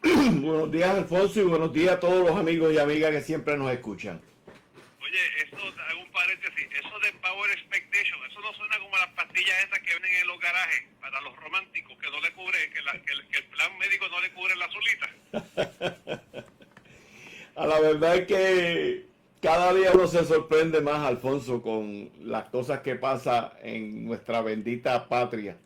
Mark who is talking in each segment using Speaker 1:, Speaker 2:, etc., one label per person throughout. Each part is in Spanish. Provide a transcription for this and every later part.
Speaker 1: Buenos días, Alfonso, y buenos días a todos los amigos y amigas que siempre nos escuchan.
Speaker 2: Oye, esto, hago un paréntesis, eso de Power Expectation, eso no suena como las pastillas esas que venden en los garajes para los románticos, que no le cubre, que el plan médico no le cubre la solita.
Speaker 1: A la verdad es que cada día uno se sorprende más, Alfonso, con las cosas que pasan en nuestra bendita patria.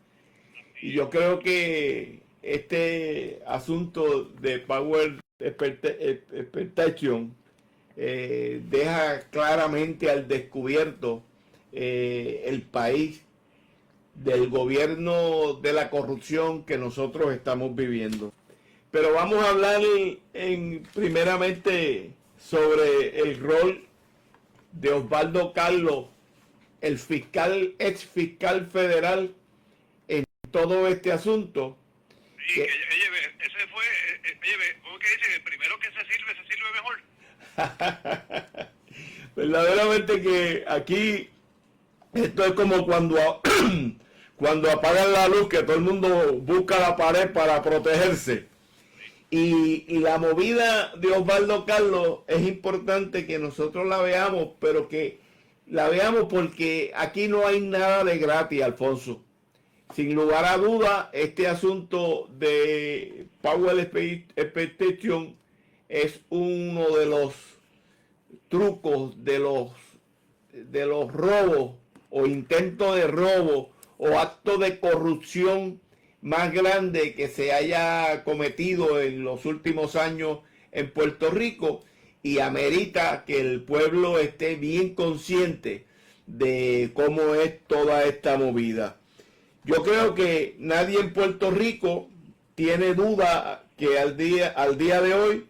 Speaker 1: Y yo creo que este asunto de Power Expectation deja claramente al descubierto el país del gobierno de la corrupción que nosotros estamos viviendo. Pero vamos a hablar primeramente sobre el rol de Osvaldo Carlos, el fiscal, ex fiscal federal, en todo este asunto.
Speaker 2: Sí, ese fue, ¿cómo que dicen? El primero que se sirve mejor.
Speaker 1: Verdaderamente que aquí esto es como cuando apagan la luz, que todo el mundo busca la pared para protegerse. Y la movida de Osvaldo Carlos es importante que nosotros la veamos, pero que la veamos porque aquí no hay nada de gratis, Alfonso. Sin lugar a duda, este asunto de Power Expectation es uno de los trucos de los robos o intentos de robo o actos de corrupción más grande que se haya cometido en los últimos años en Puerto Rico, y amerita que el pueblo esté bien consciente de cómo es toda esta movida. Yo creo que nadie en Puerto Rico tiene duda que al día de hoy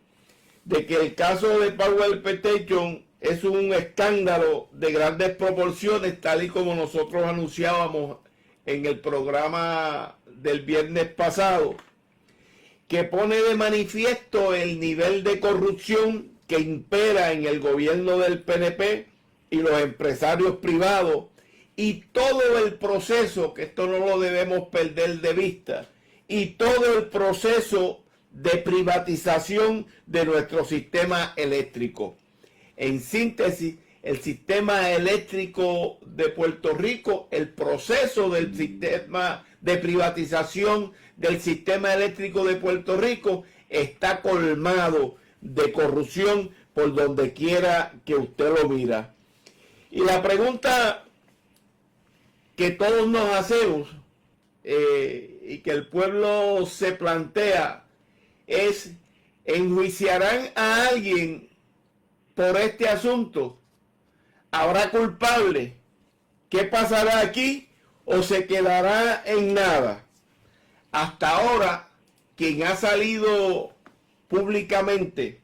Speaker 1: de que el caso de Power Expectation es un escándalo de grandes proporciones, tal y como nosotros anunciábamos en el programa del viernes pasado, que pone de manifiesto el nivel de corrupción que impera en el gobierno del PNP y los empresarios privados, y todo el proceso, que esto no lo debemos perder de vista, y todo el proceso de privatización de nuestro sistema eléctrico. En síntesis, el sistema eléctrico de Puerto Rico, el proceso del sistema de privatización del sistema eléctrico de Puerto Rico está colmado de corrupción por donde quiera que usted lo mira. Y la pregunta que todos nos hacemos y que el pueblo se plantea es: ¿enjuiciarán a alguien por este asunto? ¿Habrá culpable? ¿Qué pasará aquí? ¿O se quedará en nada? Hasta ahora, quien ha salido públicamente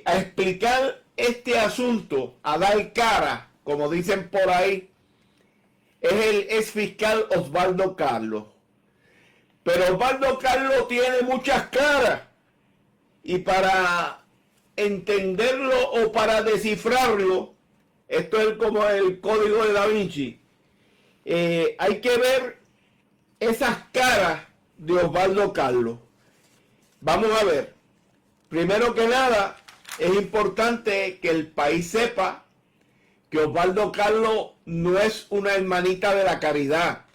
Speaker 1: a explicar este asunto, a dar cara, como dicen por ahí, es el ex fiscal Osvaldo Carlos. Pero Osvaldo Carlos tiene muchas caras, y para entenderlo o para descifrarlo, esto es como el código de Da Vinci, hay que ver esas caras de Osvaldo Carlos. Vamos a ver. Primero que nada, es importante que el país sepa que Osvaldo Carlos no es una hermanita de la caridad.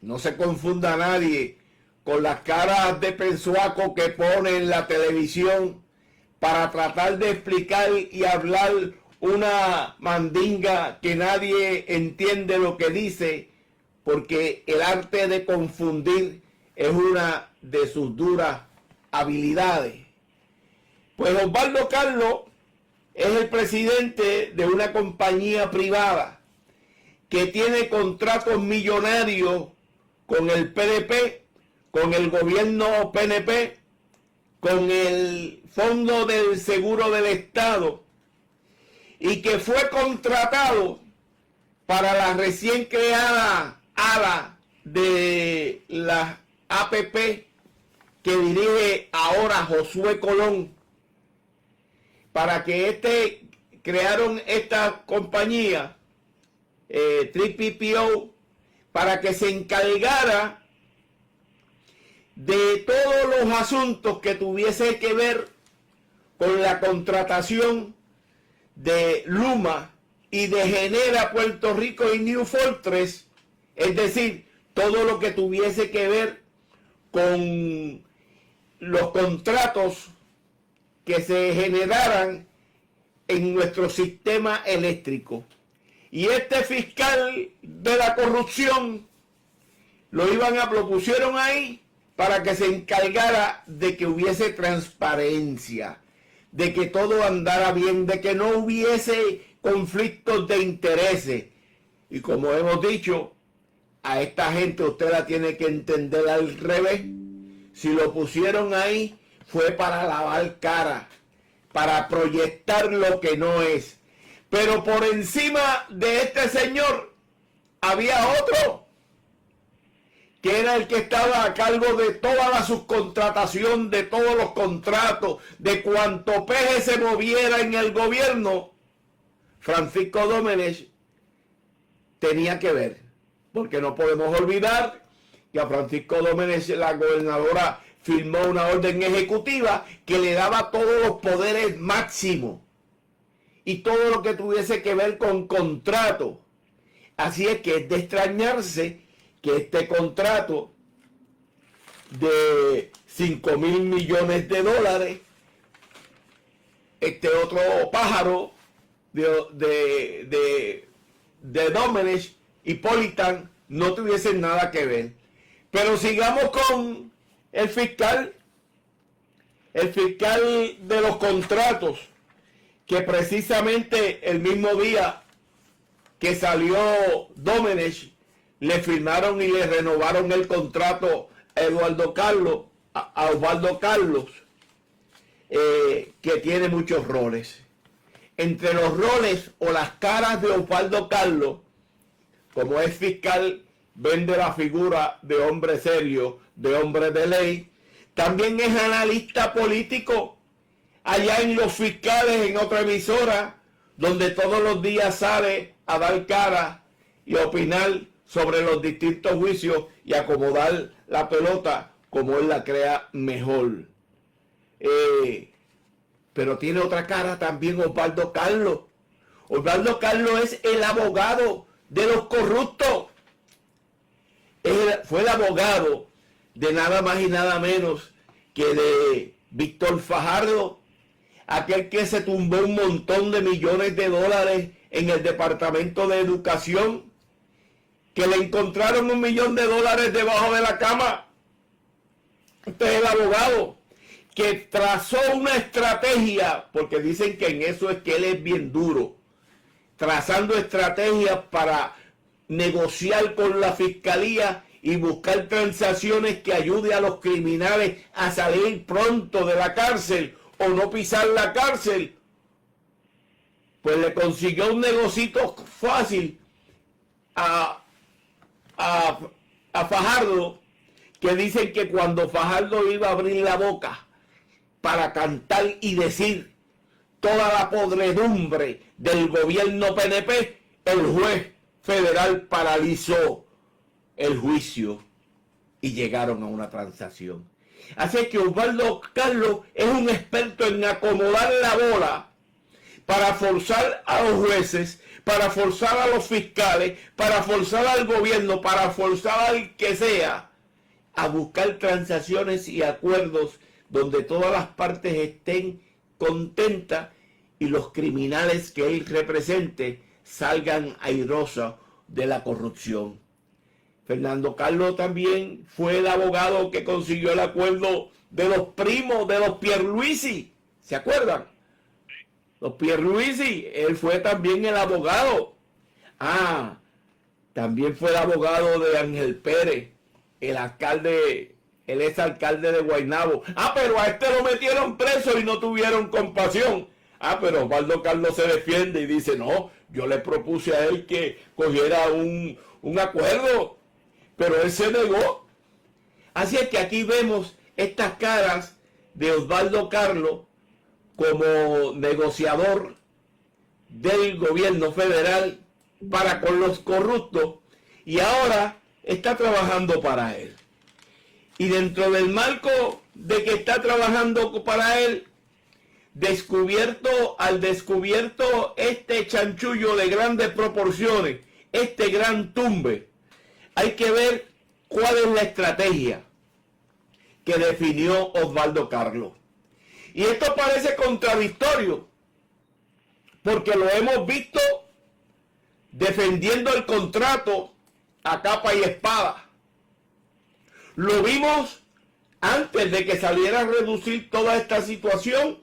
Speaker 1: No se confunda a nadie con las caras de pensuaco que pone en la televisión para tratar de explicar y hablar una mandinga que nadie entiende lo que dice, porque el arte de confundir es una de sus duras habilidades. Pues Osvaldo Carlos es el presidente de una compañía privada que tiene contratos millonarios con el PNP, con el gobierno PNP, con el Fondo del Seguro del Estado, y que fue contratado para la recién creada ala de la APP que dirige ahora Josué Colón, para que crearon esta compañía, 3PPO, para que se encargara de todos los asuntos que tuviese que ver con la contratación de Luma y de Genera Puerto Rico y New Fortress, es decir, todo lo que tuviese que ver con los contratos que se generaran en nuestro sistema eléctrico. Y este fiscal de la corrupción lo pusieron ahí para que se encargara de que hubiese transparencia, de que todo andara bien, de que no hubiese conflictos de intereses. Y como hemos dicho, a esta gente usted la tiene que entender al revés. Si lo pusieron ahí fue para lavar cara, para proyectar lo que no es. Pero por encima de este señor había otro, que era el que estaba a cargo de toda la subcontratación, de todos los contratos, de cuanto peje se moviera en el gobierno. Francisco Domenech tenía que ver, porque no podemos olvidar que a Francisco Domenech la gobernadora firmó una orden ejecutiva que le daba todos los poderes máximos y todo lo que tuviese que ver con contrato. Así es que es de extrañarse que este contrato de 5,000 millones de dólares, este otro pájaro de Domenech, Hippolytan, no tuviesen nada que ver. Pero sigamos con el fiscal de los contratos, que precisamente el mismo día que salió Domenech, le firmaron y le renovaron el contrato a Osvaldo Carlos, que tiene muchos roles. Entre los roles o las caras de Osvaldo Carlos, como es fiscal, vende la figura de hombre serio, de hombre de ley. También es analista político allá en Los Fiscales, en otra emisora, donde todos los días sale a dar cara y a opinar sobre los distintos juicios y acomodar la pelota como él la crea mejor. Pero tiene otra cara también Osvaldo Carlos. Osvaldo Carlos es el abogado de los corruptos. Fue el abogado de nada más y nada menos que de Víctor Fajardo, aquel que se tumbó un montón de millones de dólares en el Departamento de Educación, que le encontraron $1 millón debajo de la cama. Este es el abogado que trazó una estrategia, porque dicen que en eso es que él es bien duro, trazando estrategias para negociar con la fiscalía y buscar transacciones que ayude a los criminales a salir pronto de la cárcel o no pisar la cárcel. Pues le consiguió un negocito fácil a Fajardo, que dicen que cuando Fajardo iba a abrir la boca para cantar y decir toda la podredumbre del gobierno PNP, el juez federal paralizó el juicio y llegaron a una transacción. Así que Osvaldo Carlos es un experto en acomodar la bola para forzar a los jueces, para forzar a los fiscales, para forzar al gobierno, para forzar al que sea a buscar transacciones y acuerdos donde todas las partes estén contentas y los criminales que él represente salgan airosos de la corrupción. Fernando Carlos también fue el abogado que consiguió el acuerdo de los primos de los Pierluisi. ¿Se acuerdan? Los Pierluisi, él fue también el abogado. También fue el abogado de Ángel Pérez, el exalcalde de Guaynabo. Pero a este lo metieron preso y no tuvieron compasión. Pero Osvaldo Carlos se defiende y dice, no, yo le propuse a él que cogiera un acuerdo, pero él se negó. Así es que aquí vemos estas caras de Osvaldo Carlos como negociador del gobierno federal para con los corruptos, y ahora está trabajando para él. Y dentro del marco de que está trabajando para él, al descubierto este chanchullo de grandes proporciones, este gran tumbe, hay que ver cuál es la estrategia que definió Osvaldo Carlos. Y esto parece contradictorio, porque lo hemos visto defendiendo el contrato a capa y espada. Lo vimos antes de que saliera a reducir toda esta situación.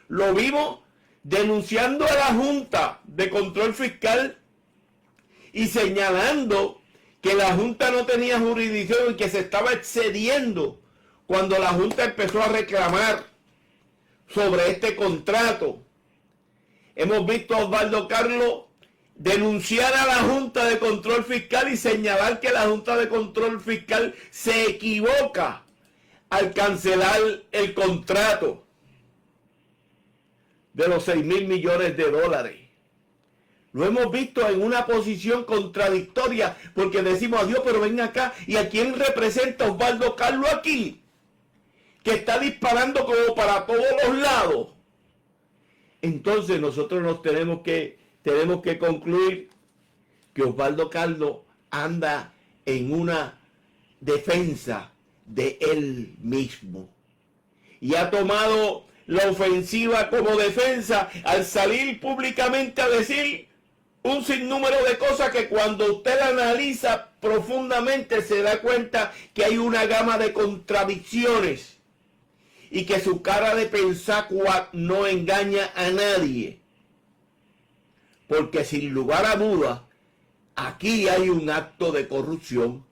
Speaker 1: Lo vimos denunciando a la Junta de Control Fiscal y señalando que la Junta no tenía jurisdicción y que se estaba excediendo cuando la Junta empezó a reclamar sobre este contrato. Hemos visto a Osvaldo Carlos denunciar a la Junta de Control Fiscal y señalar que la Junta de Control Fiscal se equivoca al cancelar el contrato de los 6.000 millones de dólares. Lo hemos visto en una posición contradictoria, porque decimos, adiós, pero ven acá, ¿y a quién representa Osvaldo Carlos aquí? Que está disparando como para todos los lados. Entonces nosotros tenemos que concluir que Osvaldo Carlos anda en una defensa de él mismo. Y ha tomado la ofensiva como defensa al salir públicamente a decir un sinnúmero de cosas que cuando usted la analiza profundamente se da cuenta que hay una gama de contradicciones y que su cara de pensacua no engaña a nadie. Porque sin lugar a dudas, aquí hay un acto de corrupción.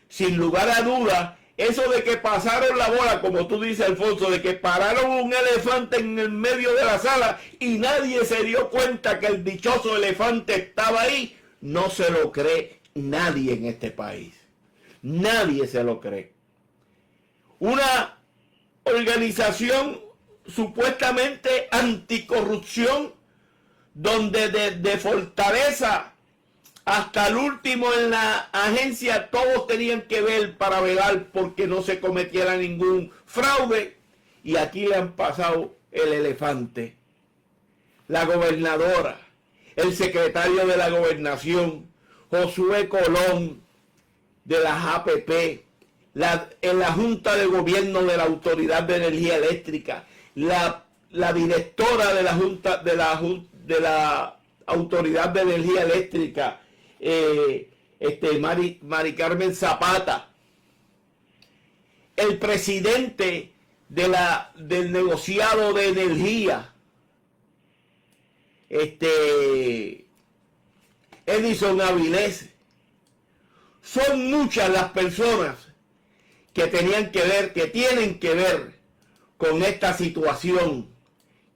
Speaker 1: Sin lugar a dudas, eso de que pasaron la bola, como tú dices, Alfonso, de que pararon un elefante en el medio de la sala y nadie se dio cuenta que el dichoso elefante estaba ahí, no se lo cree nadie en este país. Nadie se lo cree. Una organización supuestamente anticorrupción, donde de Fortaleza hasta el último en la agencia todos tenían que ver para velar porque no se cometiera ningún fraude, y aquí le han pasado el elefante. La gobernadora, el secretario de la gobernación, Josué Colón, de las APP, en la Junta de Gobierno de la Autoridad de Energía Eléctrica, la directora de la Junta de la Autoridad de Energía Eléctrica, Mari Carmen Zapata, el presidente del negociado de energía, Edison Avilés. Son muchas las personas que tienen que ver con esta situación,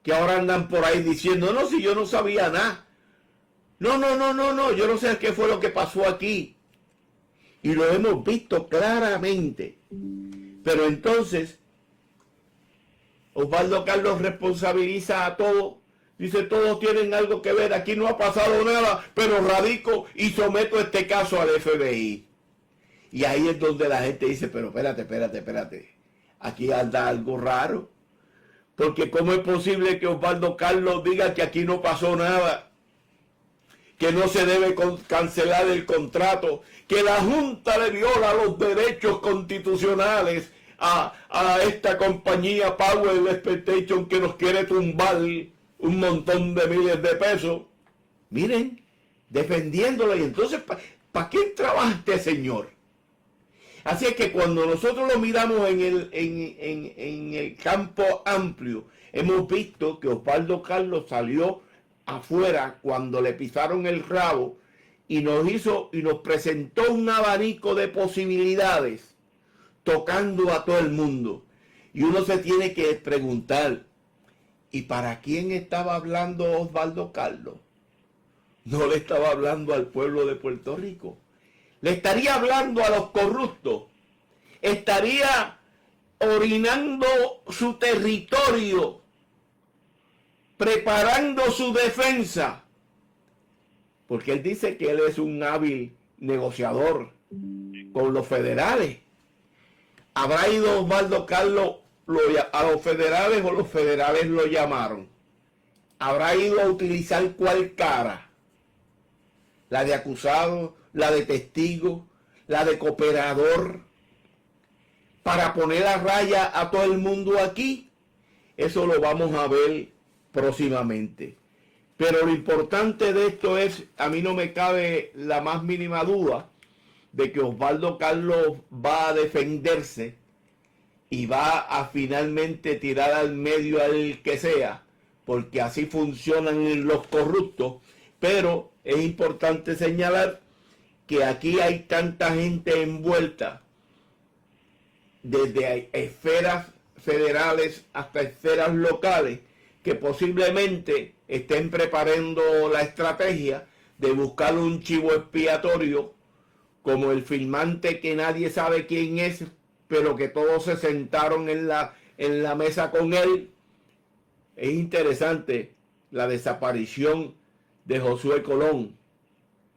Speaker 1: que ahora andan por ahí diciendo, no, si yo no sabía nada. No, yo no sé qué fue lo que pasó aquí. Y lo hemos visto claramente. Pero entonces, Osvaldo Carlos responsabiliza a todos. Dice, todos tienen algo que ver, aquí no ha pasado nada, pero radico y someto este caso al FBI. Y ahí es donde la gente dice, pero espérate. Aquí anda algo raro. Porque ¿cómo es posible que Osvaldo Carlos diga que aquí no pasó nada? Que no se debe cancelar el contrato, que la Junta le viola los derechos constitucionales a esta compañía Power Expectation que nos quiere tumbar un montón de miles de pesos. Miren, defendiéndolo. Y entonces, ¿para quién trabaja este señor? Así es que cuando nosotros lo miramos en el campo amplio, hemos visto que Osvaldo Carlos salió afuera cuando le pisaron el rabo y nos presentó un abanico de posibilidades tocando a todo el mundo. Y uno se tiene que preguntar, ¿y para quién estaba hablando Osvaldo Carlos? No le estaba hablando al pueblo de Puerto Rico. Le estaría hablando a los corruptos. Estaría orinando su territorio, preparando su defensa. Porque él dice que él es un hábil negociador con los federales. ¿Habrá ido Osvaldo Carlos a los federales o los federales lo llamaron? ¿Habrá ido a utilizar cuál cara? ¿La de acusado, la de testigo, la de cooperador? Para poner a raya a todo el mundo aquí. Eso lo vamos a ver próximamente. Pero lo importante de esto es, a mí no me cabe la más mínima duda de que Osvaldo Carlos va a defenderse y va a finalmente tirar al medio al que sea, porque así funcionan los corruptos. Pero es importante señalar que aquí hay tanta gente envuelta, desde esferas federales hasta esferas locales, que posiblemente estén preparando la estrategia de buscar un chivo expiatorio, como el firmante que nadie sabe quién es, pero que todos se sentaron en la mesa con él. Es interesante la desaparición de Josué Colón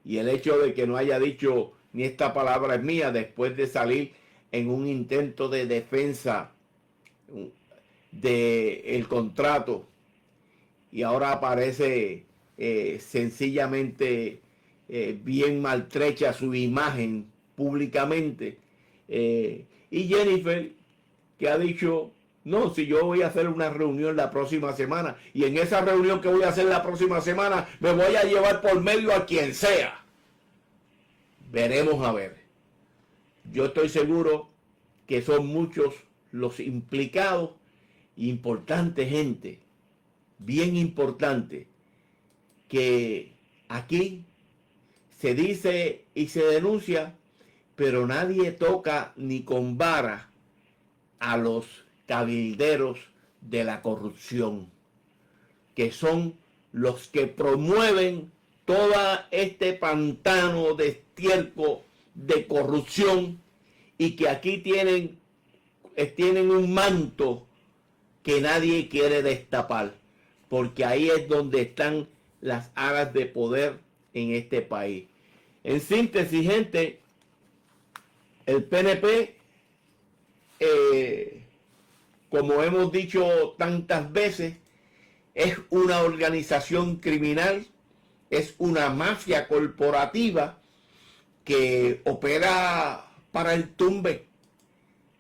Speaker 1: y el hecho de que no haya dicho ni esta palabra es mía después de salir en un intento de defensa del contrato, y ahora aparece sencillamente bien maltrecha su imagen públicamente, y Jennifer, que ha dicho, no, si yo voy a hacer una reunión la próxima semana, y en esa reunión que voy a hacer la próxima semana me voy a llevar por medio a quien sea. Veremos a ver. Yo estoy seguro que son muchos los implicados, importante gente, bien importante, que aquí se dice y se denuncia, pero nadie toca ni con vara a los cabilderos de la corrupción, que son los que promueven todo este pantano de estiércol de corrupción, y que aquí tienen un manto que nadie quiere destapar, porque ahí es donde están las aras de poder en este país. En síntesis, gente, el PNP, como hemos dicho tantas veces, es una organización criminal, es una mafia corporativa que opera para el tumbe.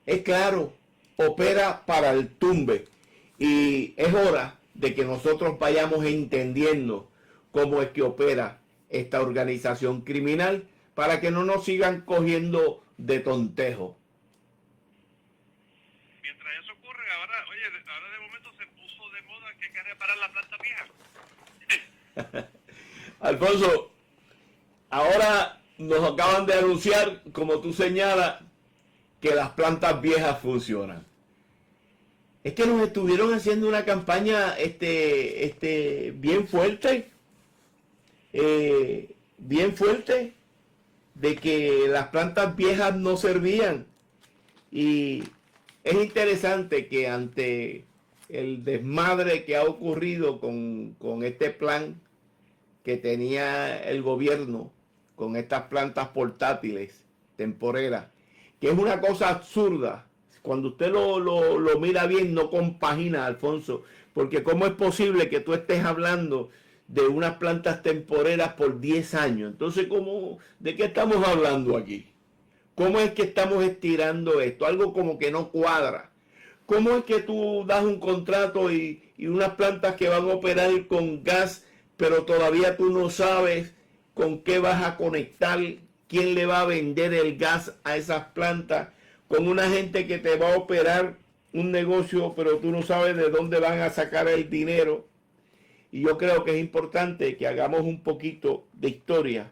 Speaker 1: Es claro, opera para el tumbe. Y es hora de que nosotros vayamos entendiendo cómo es que opera esta organización criminal, para que no nos sigan cogiendo de tontejo.
Speaker 2: Mientras eso ocurre, ahora de momento se puso de moda que hay que reparar la planta vieja.
Speaker 1: Alfonso, ahora nos acaban de anunciar, como tú señalas, que las plantas viejas funcionan. Es que nos estuvieron haciendo una campaña bien fuerte, de que las plantas viejas no servían. Y es interesante que ante el desmadre que ha ocurrido con este plan que tenía el gobierno, con estas plantas portátiles temporeras, que es una cosa absurda. Cuando usted lo mira bien, no compagina, Alfonso, porque ¿cómo es posible que tú estés hablando de unas plantas temporeras por 10 años? Entonces, ¿de qué estamos hablando aquí? ¿Cómo es que estamos estirando esto? Algo como que no cuadra. ¿Cómo es que tú das un contrato y unas plantas que van a operar con gas, pero todavía tú no sabes con qué vas a conectar, quién le va a vender el gas a esas plantas, con una gente que te va a operar un negocio, pero tú no sabes de dónde van a sacar el dinero? Y yo creo que es importante que hagamos un poquito de historia,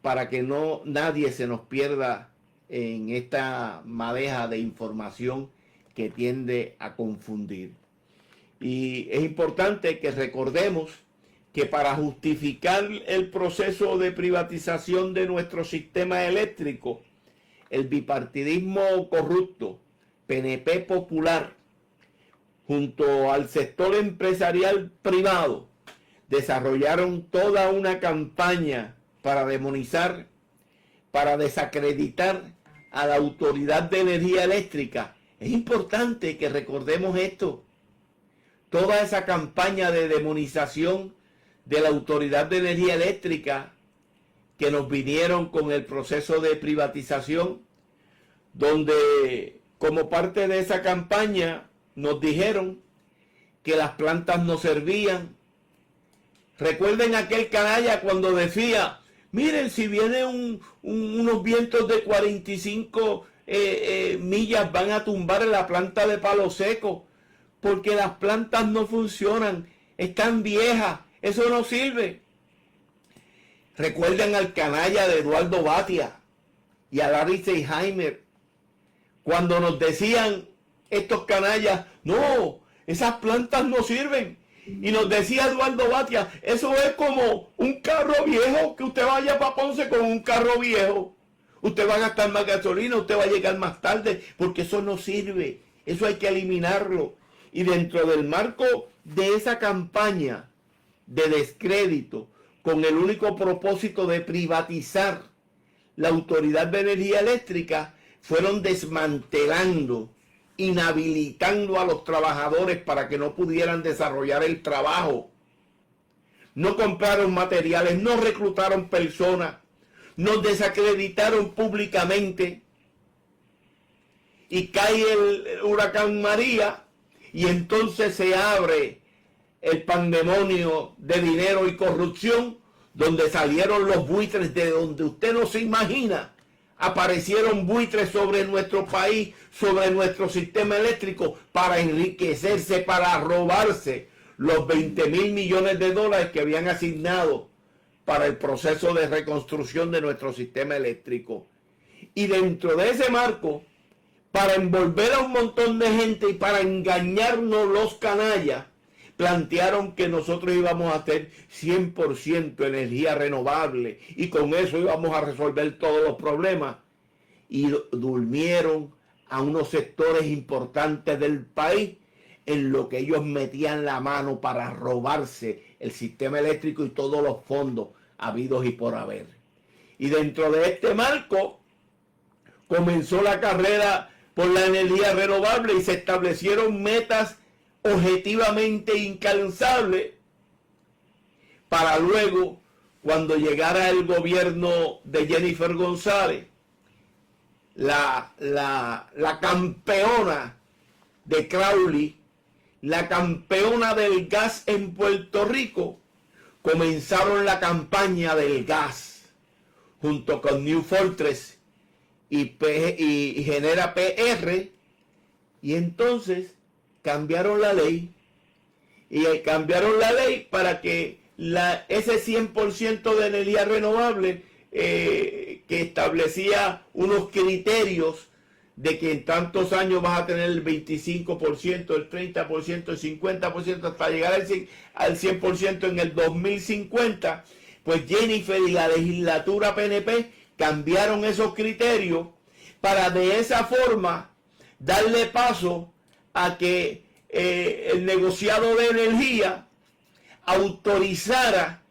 Speaker 1: para que nadie se nos pierda en esta madeja de información que tiende a confundir. Y es importante que recordemos que para justificar el proceso de privatización de nuestro sistema eléctrico, el bipartidismo corrupto, PNP popular, junto al sector empresarial privado, desarrollaron toda una campaña para demonizar, para desacreditar a la Autoridad de Energía Eléctrica. Es importante que recordemos esto. Toda esa campaña de demonización de la Autoridad de Energía Eléctrica que nos vinieron con el proceso de privatización, donde como parte de esa campaña nos dijeron que las plantas no servían. Recuerden aquel canalla cuando decía, miren, si vienen unos vientos de 45 millas van a tumbar la planta de Palo Seco, porque las plantas no funcionan, están viejas, eso no sirve. Recuerden al canalla de Eduardo Batia y a Larry Seigheimer, cuando nos decían estos canallas, no, esas plantas no sirven. Y nos decía Eduardo Batia, eso es como un carro viejo, que usted vaya para Ponce con un carro viejo. Usted va a gastar más gasolina, usted va a llegar más tarde, porque eso no sirve. Eso hay que eliminarlo. Y dentro del marco de esa campaña de descrédito, con el único propósito de privatizar la Autoridad de Energía Eléctrica, fueron desmantelando, inhabilitando a los trabajadores para que no pudieran desarrollar el trabajo. No compraron materiales, no reclutaron personas, nos desacreditaron públicamente. Y cae el huracán María y entonces se abre el pandemonio de dinero y corrupción, donde salieron los buitres de donde usted no se imagina. Aparecieron buitres sobre nuestro país, sobre nuestro sistema eléctrico, para enriquecerse, para robarse los 20.000 millones de dólares que habían asignado para el proceso de reconstrucción de nuestro sistema eléctrico. Y dentro de ese marco, para envolver a un montón de gente y para engañarnos los canallas, plantearon que nosotros íbamos a hacer 100% energía renovable y con eso íbamos a resolver todos los problemas. Y durmieron a unos sectores importantes del país en lo que ellos metían la mano para robarse el sistema eléctrico y todos los fondos habidos y por haber. Y dentro de este marco comenzó la carrera por la energía renovable y se establecieron metas objetivamente incansables para luego, cuando llegara el gobierno de Jennifer González, la campeona de Crowley, la campeona del gas en Puerto Rico, comenzaron la campaña del gas junto con New Fortress y Genera PR, y entonces cambiaron la ley para que ese 100% de energía renovable que establecía unos criterios de que en tantos años vas a tener el 25%, el 30%, el 50% hasta llegar al 100% en el 2050, pues Jennifer y la legislatura PNP cambiaron esos criterios para de esa forma darle paso a que el negociado de energía autorizara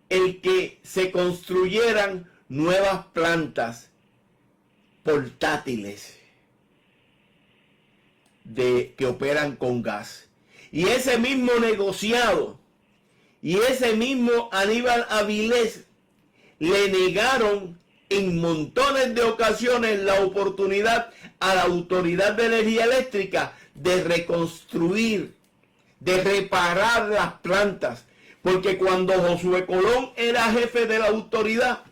Speaker 1: el que se construyeran nuevas plantas portátiles que operan con gas. Y ese mismo negociado y ese mismo Aníbal Avilés le negaron en montones de ocasiones la oportunidad a la Autoridad de Energía Eléctrica de reconstruir, de reparar las plantas, porque cuando Josué Colón era jefe de la autoridad,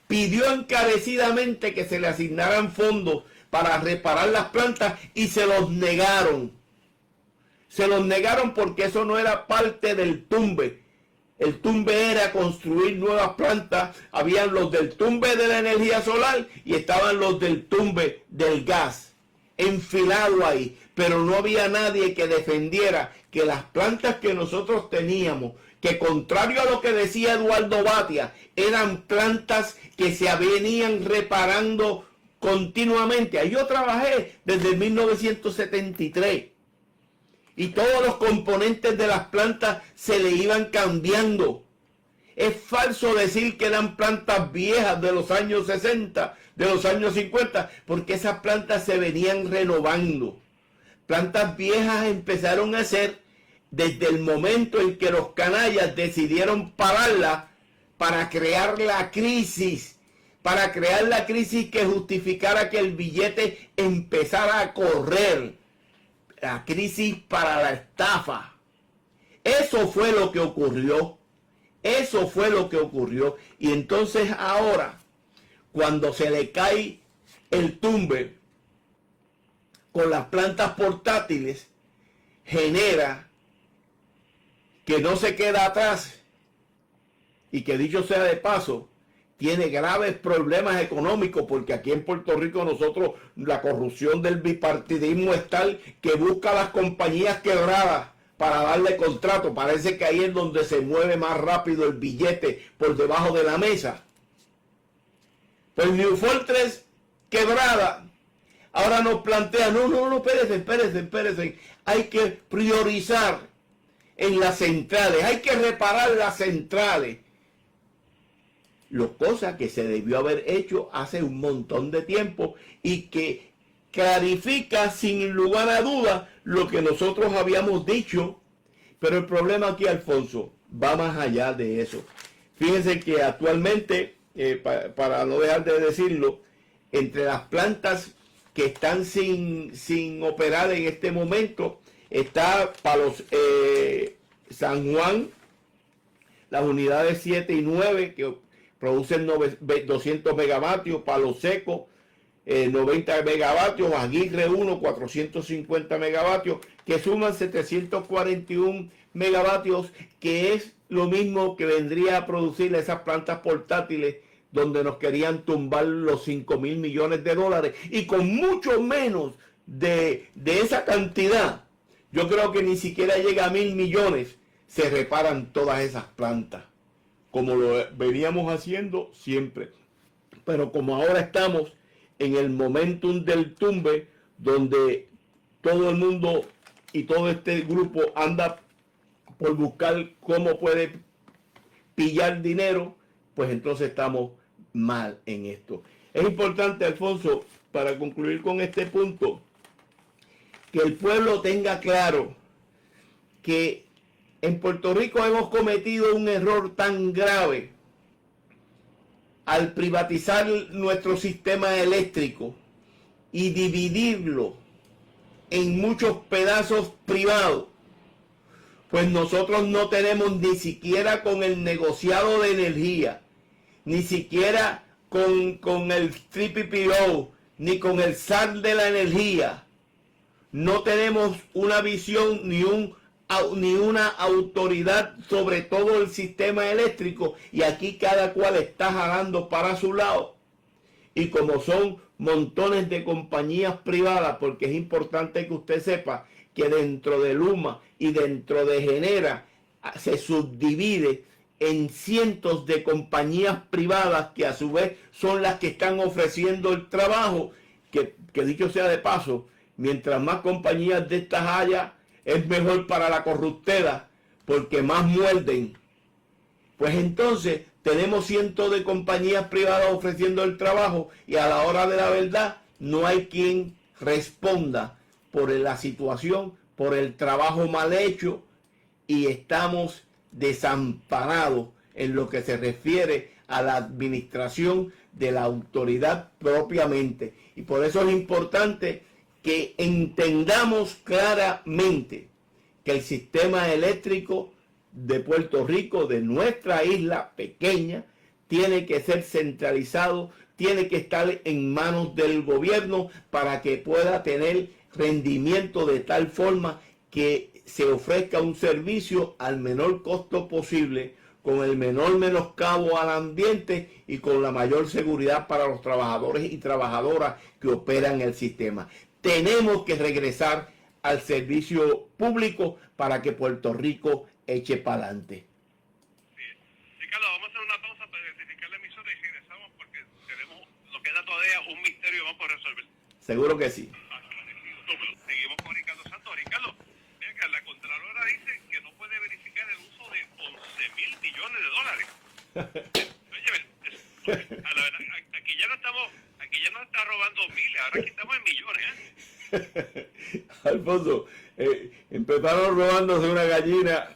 Speaker 1: pidió encarecidamente que se le asignaran fondos para reparar las plantas y se los negaron. Se los negaron porque eso no era parte del tumbe. El tumbe era construir nuevas plantas. Habían los del tumbe de la energía solar y estaban los del tumbe del gas, enfilado ahí. Pero no había nadie que defendiera que las plantas que nosotros teníamos, que contrario a lo que decía Eduardo Batia, eran plantas que se venían reparando continuamente. Ahí yo trabajé desde 1973. Y todos los componentes de las plantas se le iban cambiando. Es falso decir que eran plantas viejas de los años 60. de los años 50, porque esas plantas se venían renovando. Plantas viejas empezaron a ser desde el momento en que los canallas decidieron pararla para crear la crisis que justificara que el billete empezara a correr, la crisis para la estafa. Eso fue lo que ocurrió. Eso fue lo que ocurrió. Y entonces ahora, cuando se le cae el tumbe con las plantas portátiles, genera que no se queda atrás y que, dicho sea de paso, tiene graves problemas económicos, porque aquí en Puerto Rico nosotros, la corrupción del bipartidismo es tal que busca a las compañías quebradas para darle contrato. Parece que ahí es donde se mueve más rápido el billete, por debajo de la mesa. Pues New Fortress quebrada, ahora nos plantea, no, espérense, hay que priorizar en las centrales, hay que reparar las centrales. Cosa que se debió haber hecho hace un montón de tiempo y que clarifica sin lugar a dudas lo que nosotros habíamos dicho. Pero el problema aquí, Alfonso, va más allá de eso. Fíjense que actualmente, para no dejar de decirlo, entre las plantas que están sin operar en este momento, está Palos San Juan, las unidades 7 y 9 que producen 200 megavatios, Palo Seco 90 megavatios, Aguirre 1 450 megavatios, que suman 741 megavatios, que es lo mismo que vendría a producir esas plantas portátiles donde nos querían tumbar los 5,000 millones de dólares, y con mucho menos de esa cantidad, yo creo que ni siquiera llega a 1,000 millones, se reparan todas esas plantas, como lo veníamos haciendo siempre. Pero como ahora estamos en el momentum del tumbe, donde todo el mundo y todo este grupo anda por buscar cómo puede pillar dinero, pues entonces estamos mal en esto. Es importante, Alfonso, para concluir con este punto, que el pueblo tenga claro que en Puerto Rico hemos cometido un error tan grave al privatizar nuestro sistema eléctrico y dividirlo en muchos pedazos privados. Pues nosotros no tenemos ni siquiera con el negociado de energía, ni siquiera con el TPPO, ni con el SAR de la energía. No tenemos una visión ni una autoridad sobre todo el sistema eléctrico, y aquí cada cual está jalando para su lado. Y como son montones de compañías privadas, porque es importante que usted sepa que dentro de Luma y dentro de Genera se subdivide en cientos de compañías privadas que a su vez son las que están ofreciendo el trabajo, que dicho sea de paso, mientras más compañías de estas haya, es mejor para la corruptela, porque más muerden. Pues entonces tenemos cientos de compañías privadas ofreciendo el trabajo, y a la hora de la verdad no hay quien responda por la situación, por el trabajo mal hecho, y estamos desamparados en lo que se refiere a la administración de la autoridad propiamente. Y por eso es importante que entendamos claramente que el sistema eléctrico de Puerto Rico, de nuestra isla pequeña, tiene que ser centralizado, tiene que estar en manos del gobierno para que pueda tener rendimiento de tal forma que se ofrezca un servicio al menor costo posible, con el menor menoscabo al ambiente y con la mayor seguridad para los trabajadores y trabajadoras que operan el sistema. Tenemos que regresar al servicio público para que Puerto Rico eche para adelante.
Speaker 2: Bien. Ricardo, vamos a hacer una pausa para identificar la emisora y regresamos, porque nos queda todavía un misterio más por resolver.
Speaker 1: Seguro que sí.
Speaker 2: Seguimos con Ricardo Santos. Ricardo, venga, la Contralora dice que no puede verificar el uso de 11,000 millones de dólares. Oye, aquí ahora aquí estamos en millones, ¿eh?
Speaker 1: Alfonso, empezaron robándose una gallina.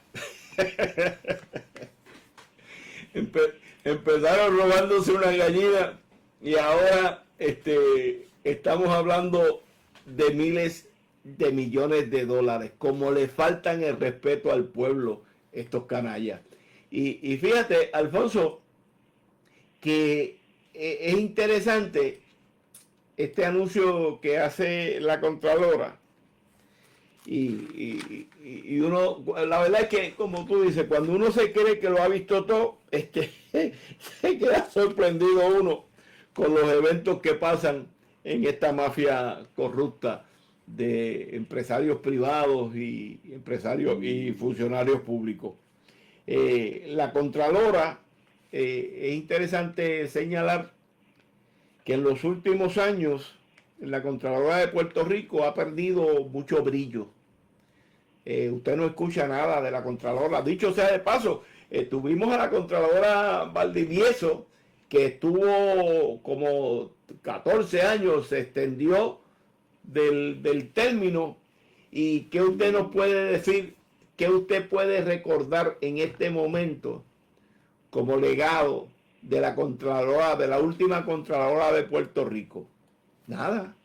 Speaker 1: Empezaron robándose una gallina y ahora estamos hablando de miles de millones de dólares. Como le faltan el respeto al pueblo estos canallas. Y fíjate, Alfonso, que es interesante este anuncio que hace la Contralora. Y uno, la verdad es que, como tú dices, cuando uno se cree que lo ha visto todo, se queda sorprendido uno con los eventos que pasan en esta mafia corrupta de empresarios privados y empresarios y funcionarios públicos. La Contralora, es interesante señalar que en los últimos años la Contralora de Puerto Rico ha perdido mucho brillo. Usted no escucha nada de la Contralora. Dicho sea de paso, tuvimos a la Contralora Valdivieso, que estuvo como 14 años, se extendió del término. ¿Y qué usted nos puede decir? ¿Qué usted puede recordar en este momento como legado de la Contralora, de la última Contralora de Puerto Rico? Nada.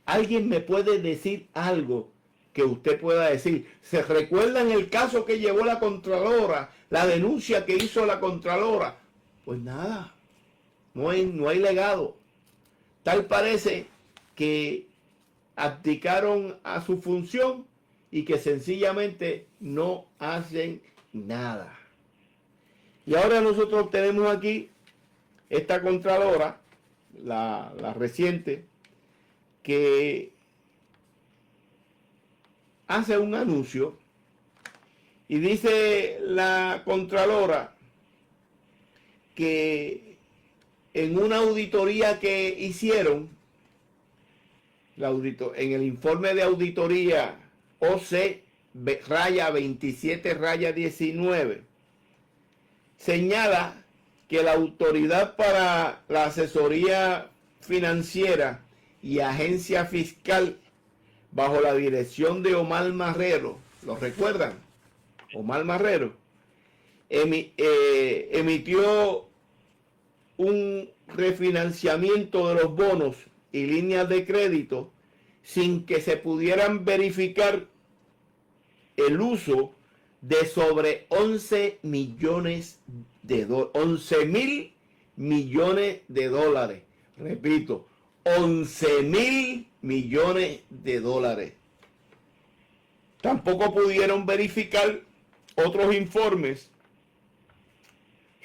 Speaker 1: ¿Alguien me puede decir algo que usted pueda decir? ¿Se recuerdan el caso que llevó la Contralora, la denuncia que hizo la Contralora? Pues nada, no hay legado. Tal parece que abdicaron a su función y que sencillamente no hacen nada. Y ahora nosotros tenemos aquí esta Contralora, la reciente, que hace un anuncio y dice la Contralora que en una auditoría que hicieron, en el informe de auditoría OC-27-19, señala que la Autoridad para la Asesoría Financiera y Agencia Fiscal, bajo la dirección de Omar Marrero, ¿lo recuerdan? Omar Marrero emitió un refinanciamiento de los bonos y líneas de crédito sin que se pudieran verificar el uso de sobre 11 millones de dólares, 11.000 millones de dólares. Repito, 11.000 millones de dólares. Tampoco pudieron verificar otros informes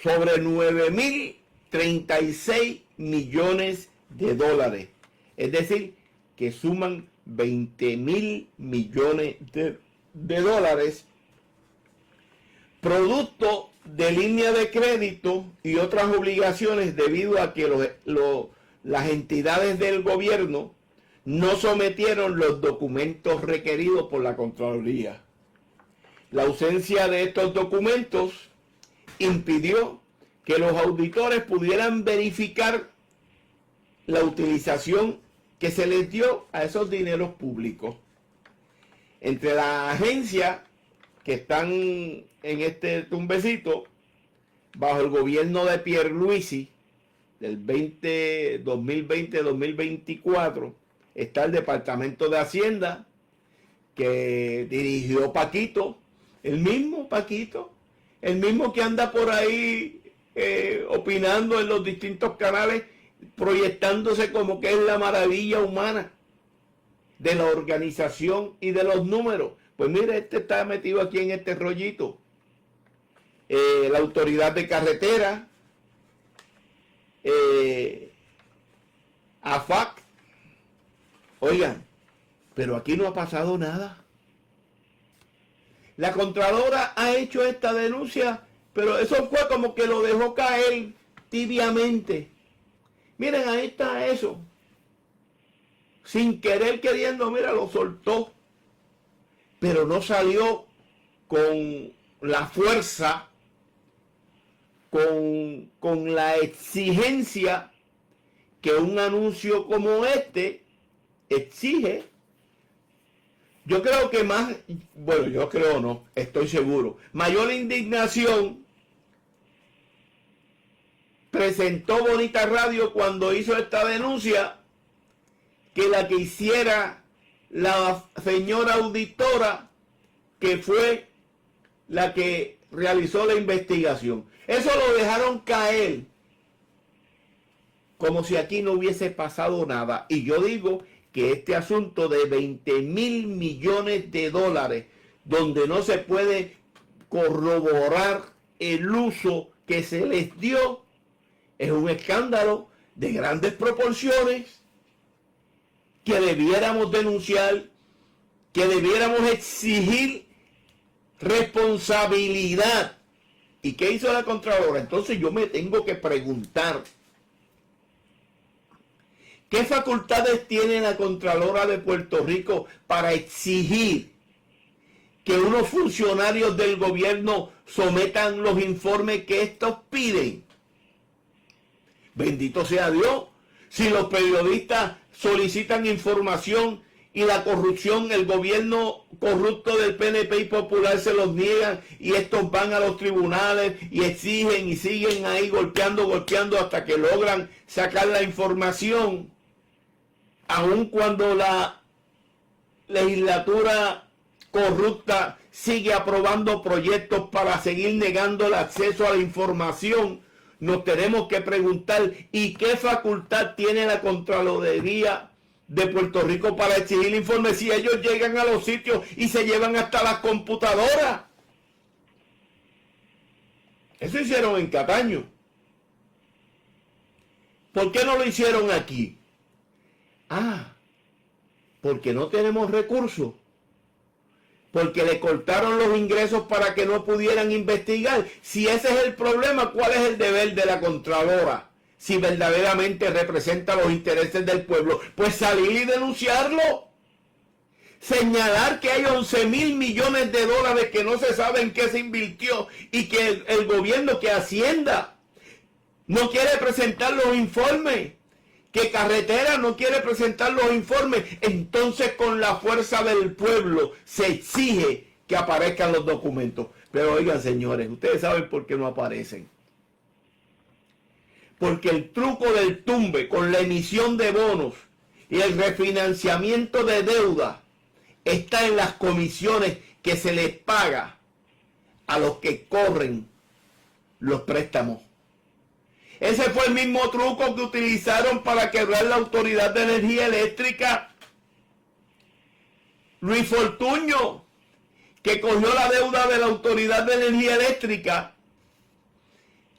Speaker 1: sobre 9.036 millones de dólares. Es decir, que suman 20.000 millones de dólares, producto de línea de crédito y otras obligaciones, debido a que las entidades del gobierno no sometieron los documentos requeridos por la Contraloría. La ausencia de estos documentos impidió que los auditores pudieran verificar la utilización que se les dio a esos dineros públicos. Entre las agencias que están en este tumbecito, bajo el gobierno de Pierluisi, del 2020-2024, está el Departamento de Hacienda, que dirigió Paquito, el mismo Paquito, el mismo que anda por ahí opinando en los distintos canales, proyectándose como que es la maravilla humana de la organización y de los números. Pues mire, este está metido aquí en este rollito. La Autoridad de Carretera, AFAC. Oigan, pero aquí no ha pasado nada. La Contralora ha hecho esta denuncia, pero eso fue como que lo dejó caer tibiamente. Miren, ahí está eso. Sin querer queriendo, mira, lo soltó. Pero no salió con la fuerza, con la exigencia que un anuncio como este exige, yo creo que más, bueno, yo creo no, estoy seguro, mayor indignación presentó Bonita Radio cuando hizo esta denuncia que la que hiciera la señora auditora, que fue la que realizó la investigación. Eso lo dejaron caer como si aquí no hubiese pasado nada. Y yo digo que este asunto de 20,000 millones de dólares, donde no se puede corroborar el uso que se les dio, es un escándalo de grandes proporciones que debiéramos denunciar, que debiéramos exigir responsabilidad. ¿Y qué hizo la Contralora? Entonces yo me tengo que preguntar, ¿qué facultades tiene la Contralora de Puerto Rico para exigir que unos funcionarios del gobierno sometan los informes que estos piden? Bendito sea Dios. Si los periodistas solicitan información y la corrupción, el gobierno corrupto del PNP y Popular se los niegan y estos van a los tribunales y exigen y siguen ahí golpeando hasta que logran sacar la información, aun cuando la legislatura corrupta sigue aprobando proyectos para seguir negando el acceso a la información. Nos tenemos que preguntar, ¿y qué facultad tiene la Contraloría de Puerto Rico para exigir informes si ellos llegan a los sitios y se llevan hasta las computadoras? Eso hicieron en Cataño. ¿Por qué no lo hicieron aquí? Porque no tenemos recursos. Porque le cortaron los ingresos para que no pudieran investigar. Si ese es el problema, ¿cuál es el deber de la Contralora? Si verdaderamente representa los intereses del pueblo, pues salir y denunciarlo. Señalar que hay 11,000 millones de dólares que no se sabe en qué se invirtió y que el gobierno, que Hacienda, no quiere presentar los informes, que Carretera no quiere presentar los informes. Entonces, con la fuerza del pueblo se exige que aparezcan los documentos. Pero oigan, señores, ustedes saben por qué no aparecen. Porque el truco del tumbe con la emisión de bonos y el refinanciamiento de deuda está en las comisiones que se les paga a los que corren los préstamos. Ese fue el mismo truco que utilizaron para quebrar la Autoridad de Energía Eléctrica. Luis Fortuño, que cogió la deuda de la Autoridad de Energía Eléctrica,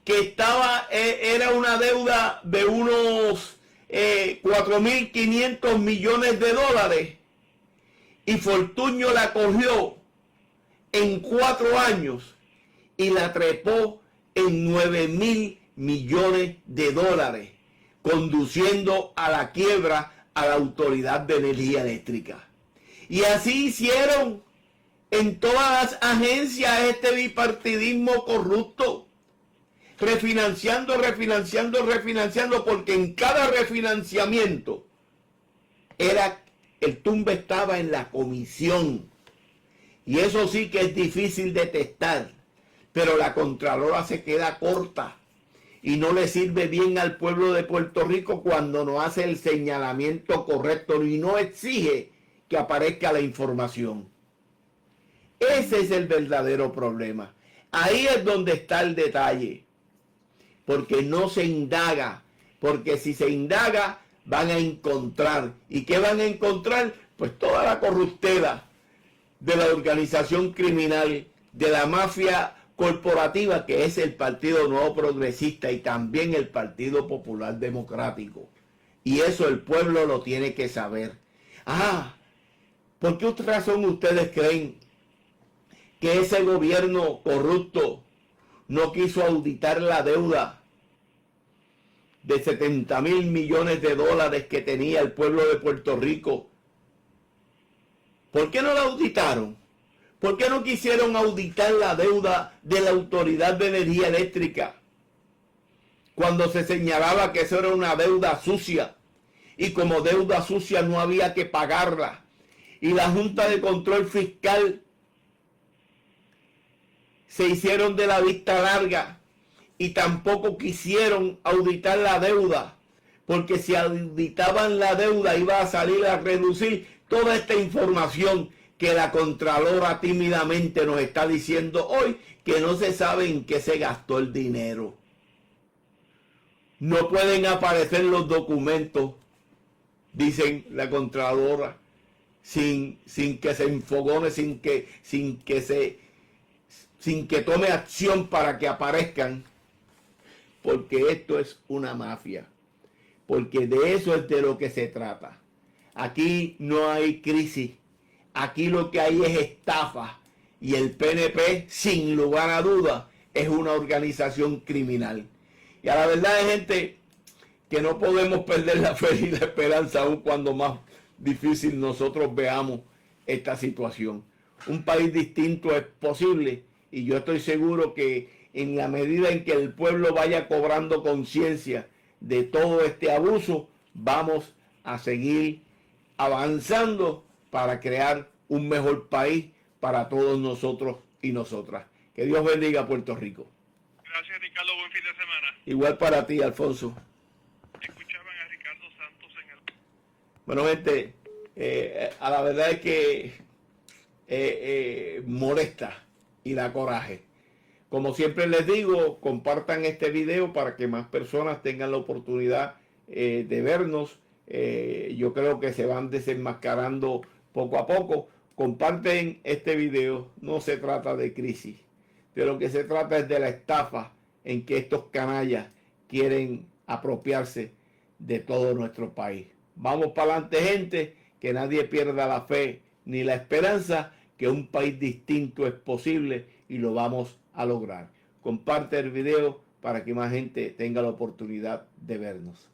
Speaker 1: que era una deuda de unos 4.500 millones de dólares, y Fortuño la cogió en 4 años y la trepó en 9,000 millones de dólares, conduciendo a la quiebra a la Autoridad de Energía Eléctrica. Y así hicieron en todas las agencias este bipartidismo corrupto, refinanciando, porque en cada refinanciamiento el tumbe estaba en la comisión. Y eso sí que es difícil de testar, pero la Contralora se queda corta y no le sirve bien al pueblo de Puerto Rico cuando no hace el señalamiento correcto y no exige que aparezca la información. Ese es el verdadero problema. Ahí es donde está el detalle. Porque no se indaga. Porque si se indaga, van a encontrar. ¿Y qué van a encontrar? Pues toda la corruptela de la organización criminal, de la mafia corporativa, que es el Partido Nuevo Progresista y también el Partido Popular Democrático. Y eso el pueblo lo tiene que saber. ¿Por qué otra razón ustedes creen que ese gobierno corrupto no quiso auditar la deuda de 70,000 millones de dólares que tenía el pueblo de Puerto Rico? ¿Por qué no la auditaron? ¿Por qué no quisieron auditar la deuda de la Autoridad de Energía Eléctrica? Cuando se señalaba que eso era una deuda sucia y como deuda sucia no había que pagarla. Y la Junta de Control Fiscal se hicieron de la vista larga y tampoco quisieron auditar la deuda, porque si auditaban la deuda iba a salir a reducir toda esta información que la Contralora tímidamente nos está diciendo hoy, que no se sabe en qué se gastó el dinero. No pueden aparecer los documentos, dicen la Contralora, sin que se enfogone, sin que tome acción para que aparezcan, porque esto es una mafia, porque de eso es de lo que se trata. Aquí no hay crisis, aquí lo que hay es estafa, y el PNP, sin lugar a dudas, es una organización criminal. Y a la verdad, gente, que no podemos perder la fe y la esperanza aun cuando más difícil nosotros veamos esta situación. Un país distinto es posible, y yo estoy seguro que en la medida en que el pueblo vaya cobrando conciencia de todo este abuso, vamos a seguir avanzando para crear un mejor país para todos nosotros y nosotras. Que Dios bendiga a Puerto Rico.
Speaker 2: Gracias, Ricardo. Buen fin de semana.
Speaker 1: Igual para ti, Alfonso.
Speaker 2: Escuchaban a Ricardo Santos en el...
Speaker 1: Bueno, gente, a la verdad es que molesta y da coraje. Como siempre les digo, compartan este video para que más personas tengan la oportunidad de vernos. Yo creo que se van desenmascarando poco a poco. Comparten este video. No se trata de crisis. De lo que se trata es de la estafa en que estos canallas quieren apropiarse de todo nuestro país. Vamos para adelante, gente, que nadie pierda la fe ni la esperanza, que un país distinto es posible y lo vamos a lograr. Comparte el video para que más gente tenga la oportunidad de vernos.